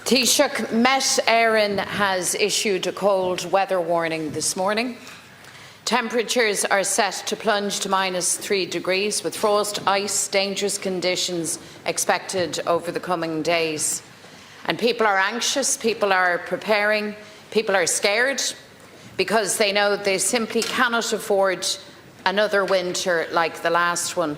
Taoiseach, Met Éireann has issued a cold weather warning this morning. Temperatures are set to plunge to -3 degrees, with frost, ice, dangerous conditions expected over the coming days. And people are anxious, people are preparing, people are scared because they know they simply cannot afford another winter like the last one.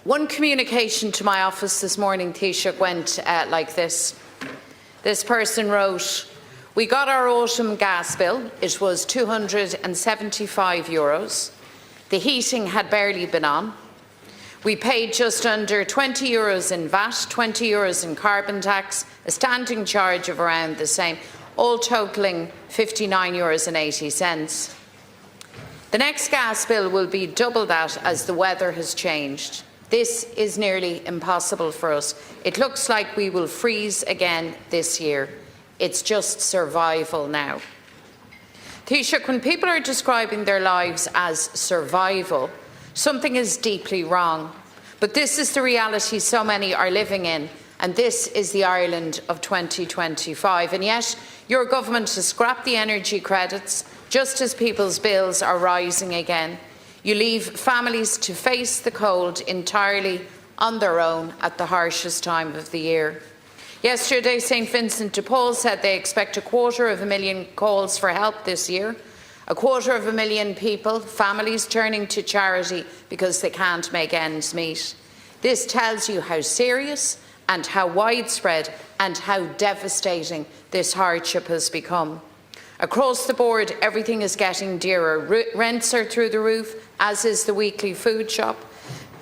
One communication to my office this morning, Taoiseach, went like this. This person wrote, "We got our autumn gas bill. It was €275. The heating had barely been on. We paid just under €20 in VAT, €20 in carbon tax, a standing charge of around the same, all totalling €59.80. The next gas bill will be double that as the weather has changed. This is nearly impossible for us. It looks like we will freeze again this year. It's just survival now." Taoiseach, when people are describing their lives as survival, something is deeply wrong. But this is the reality so many are living in, and this is the Ireland of 2025. And yet, your government has scrapped the energy credits just as people's bills are rising again. You leave families to face the cold entirely on their own at the harshest time of the year. Yesterday, St Vincent de Paul said they expect 250,000 calls for help this year. 250,000 people, families turning to charity because they can't make ends meet. This tells you how serious and how widespread and how devastating this hardship has become. Across the board, everything is getting dearer. Rents are through the roof, as is the weekly food shop.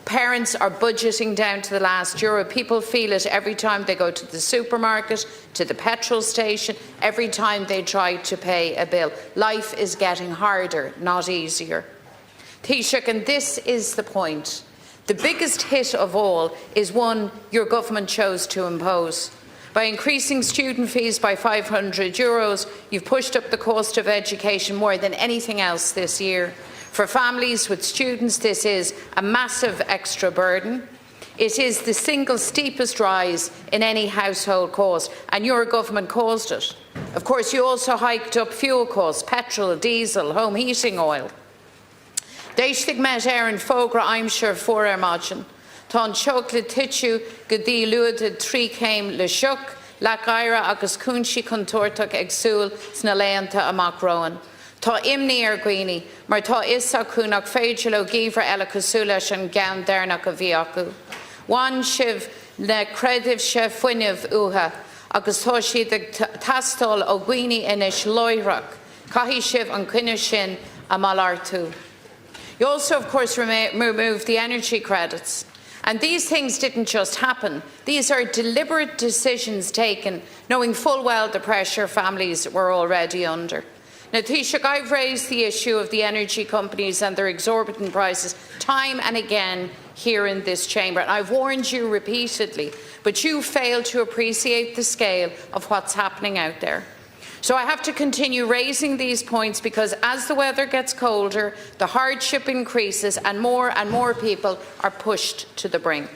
Parents are budgeting down to the last euro. People feel it every time they go to the supermarket, to the petrol station, every time they try to pay a bill. Life is getting harder, not easier. Taoiseach, and this is the point. The biggest hit of all is one your government chose to impose. By increasing student fees by €500, you've pushed up the cost of education more than anything else this year. For families with students, this is a massive extra burden. It is the single steepest rise in any household cost, and your government caused it. Of course, you also hiked up fuel costs, petrol, diesel, home heating oil. Taoiseach Met Éireann fógra aimsir fuair margin. Tá an seoc le titú go dtí luada trí céim le seoc, le ghaire agus cúnsaí contortach ag súil sna léanta amach roin. Tá imní ar gcuoine, mar tá issa cúnach féidir le gíomhar eile cosúil leis an gceann déarnach a bhí acu. Bhain sibh le creidimh se fuinneamh uatha, agus tá siad ag tastáil ó gcuoine inis loireach, caithfidh sibh an cuine sin a malartú. You also, of course, removed the energy credits. And these things didn't just happen. These are deliberate decisions taken, knowing full well the pressure families were already under. Now, Taoiseach, I've raised the issue of the energy companies and their exorbitant prices time and again here in this chamber. And I've warned you repeatedly, but you fail to appreciate the scale of what's happening out there. So I have to continue raising these points because as the weather gets colder, the hardship increases and more people are pushed to the brink.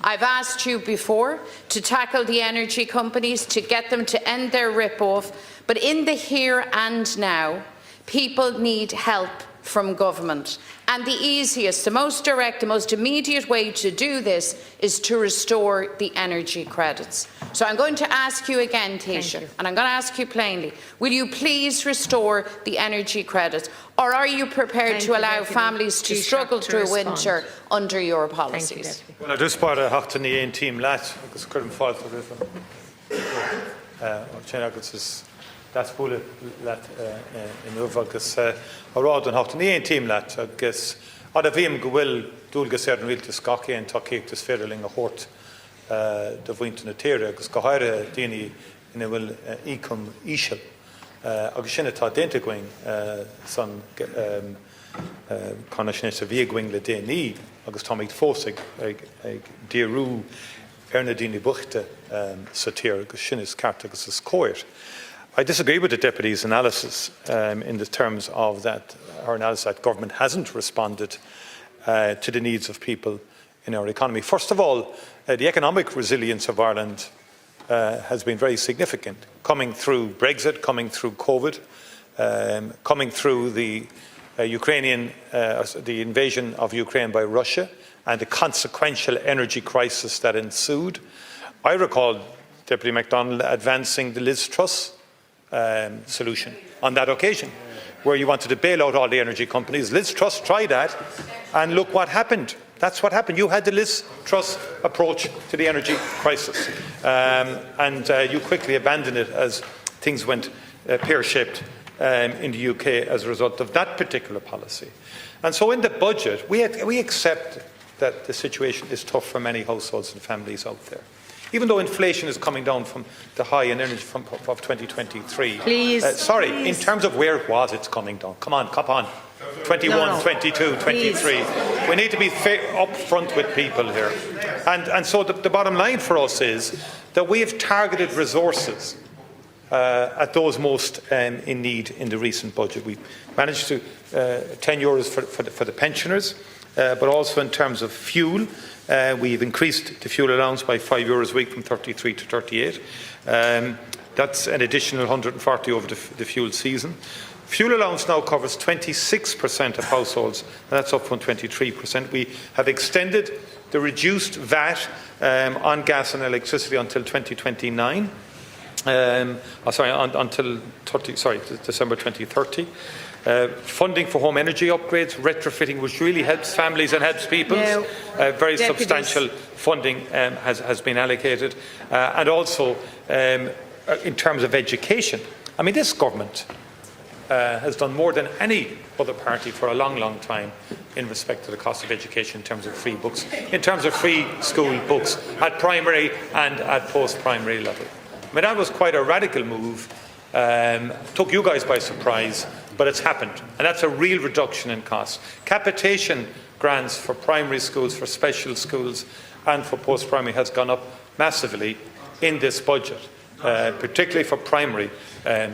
I've asked you before to tackle the energy companies, to get them to end their rip-off, but in the here and now, people need help from government. And the easiest, the most direct, the most immediate way to do this is to restore the energy credits. So I'm going to ask you again, Taoiseach, and I'm going to ask you plainly, will you please restore the energy credits, or are you prepared to allow families to struggle through winter under your policies? Well, I just part of Hochtany and team lat, because couldn't fall for this one. That's bullet lat in Uvalgus. Around and Hochtany and team lat, I guess. Ad a bhím go bhfuil dúlgus ar an bhfuilte scaci an takeíochtas féidirling a chót do bhainte na tíre, agus go háire daoine ina bhfuil ícom íseal. Agus sinna tá déanta going san chuna sinna sa bhí going le déanaí, agus tá méid fós ag díorú ar na daoine buachta sa tíre, agus sinna is ceart agus is cóir. I disagree with the Deputy's analysis in the terms of that her analysis that government hasn't responded to the needs of people in our economy. First of all, the economic resilience of Ireland has been very significant, coming through Brexit, coming through COVID, coming through the the invasion of Ukraine by Russia, and the consequential energy crisis that ensued. I recall Deputy McDonald advancing the Liz Truss solution on that occasion, where you wanted to bail out all the energy companies. Liz Truss tried that, and look what happened. That's what happened. You had the Liz Truss approach to the energy crisis, and you quickly abandoned it as things went pear-shaped in the UK as a result of that particular policy. And so in the budget, we accept that the situation is tough for many households and families out there. Even though inflation is coming down from the high in energy of 2023. Please. In terms of where it was, it's coming down. Come on, cop on. 21, 22, 23. Please. We need to be upfront with people here. And so the bottom line for us is that we have targeted resources at those most in need in the recent budget. We managed to €10 for the pensioners, but also in terms of fuel. We've increased the fuel allowance by €5 a week from 33 to 38. That's an additional 140 over the fuel season. Fuel allowance now covers 26% of households, and that's up from 23%. We have extended the reduced VAT on gas and electricity until 2029. Until December 2030. Funding for home energy upgrades, retrofitting, which really helps families and helps people. Very substantial funding has been allocated. And also, in terms of education, I mean, this government has done more than any other party for a long, long time in respect to the cost of education in terms of free books, in terms of free school books at primary and at post-primary level. I mean, that was quite a radical move. Took you guys by surprise, but it's happened. And that's a real reduction in costs. Capitation grants for primary schools, for special schools, and for post-primary has gone up massively in this budget, particularly for primary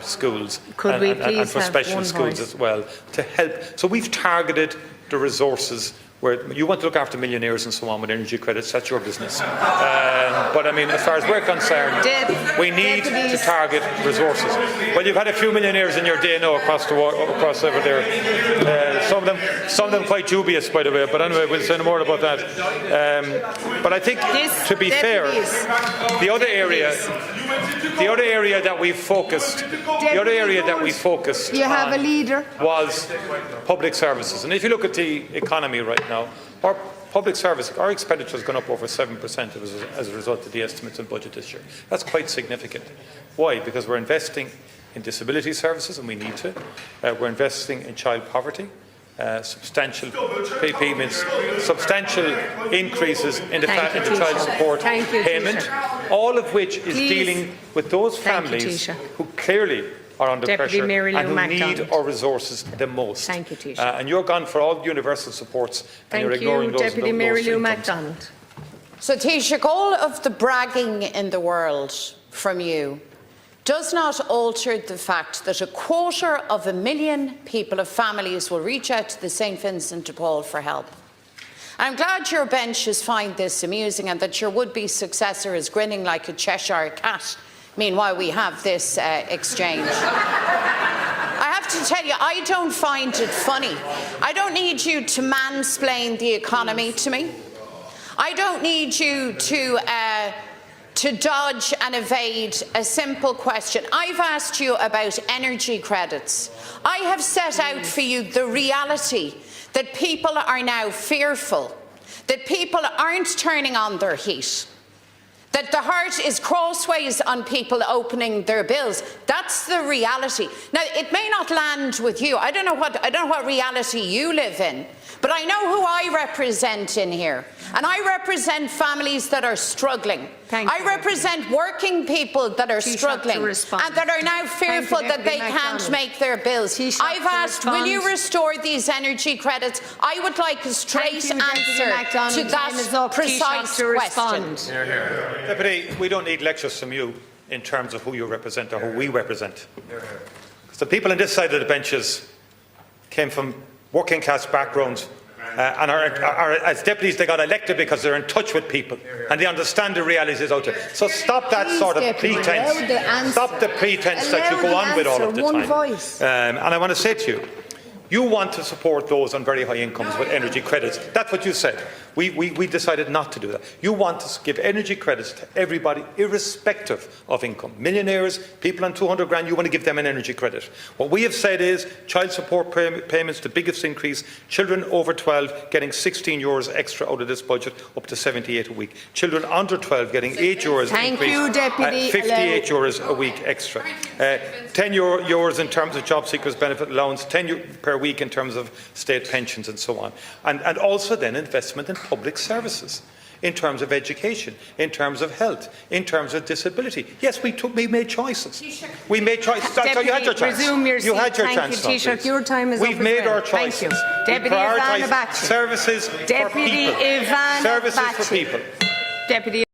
schools and for special schools as well, to help. So we've targeted the resources. Where you want to look after millionaires and so on with energy credits, that's your business. But I mean, as far as we're concerned, we need to target resources. Well, you've had a few millionaires in your day now across over there. Some of them quite dubious, by the way. But anyway, we'll say no more about that. But I think, to be fair, the other area that we focused, was public services. And if you look at the economy right now, our public service, our expenditure has gone up over 7% as a result of the estimates and budget this year. That's quite significant. Why? Because we're investing in disability services, and we need to. We're investing in child poverty. Substantial payments, substantial increases in the child support payment, all of which is dealing with those families who clearly are under pressure Mary Lou and who McDonald. need our resources the most. Thank you, Taoiseach. And you're gone for all universal supports, and you're ignoring those. Deputy Mary Lou McDonald. So, Taoiseach, all of the bragging in the world from you does not alter the fact that 250,000 people of families will reach out to the St Vincent de Paul for help. I'm glad your benches find this amusing and that your would-be successor is grinning like a Cheshire cat. Meanwhile, we have this exchange. I have to tell you, I don't find it funny. I don't need you to mansplain the economy to me. I don't need you to dodge and evade a simple question. I've asked you about energy credits. I have set out for you the reality that people are now fearful, that people aren't turning on their heat, that the heart is crossways on people opening their bills. That's the reality. Now, it may not land with you. I don't know what reality you live in, but I know who I represent in here. And I represent families that are struggling. I represent working people that are struggling and that are now fearful that they can't make their bills. I've asked, will you restore these energy credits? I would like a straight answer to that precise question. Deputy, we don't need lectures from you in terms of who you represent or who we represent. Because the people on this side of the benches came from working class backgrounds and as deputies they got elected because they're in touch with people and they understand the realities out there. So stop that sort of pretense. Stop the pretense that you go on with all of the time. And I want to say to you, you want to support those on very high incomes with energy credits. That's what you said. We decided not to do that. You want to give energy credits to everybody, irrespective of income. Millionaires, people on 200 grand, you want to give them an energy credit. What we have said is child support payments, the biggest increase, children over 12 getting €16 extra out of this budget, up to 78 a week. Children under 12 getting €8 increase, 58 euros a week extra. 10 euros in terms of job seekers benefit allowance, 10 per week in terms of state pensions and so on. And also then investment in public services, in terms of education, in terms of health, in terms of disability. Yes, we made choices. We made choices. You had your chance. You had your chance. Taoiseach, your time is We've up made as well. our choices. Thank you. We Deputy prioritise Ivana Bacci. services for Deputy people. Ivana Services Bacci. for people. Deputy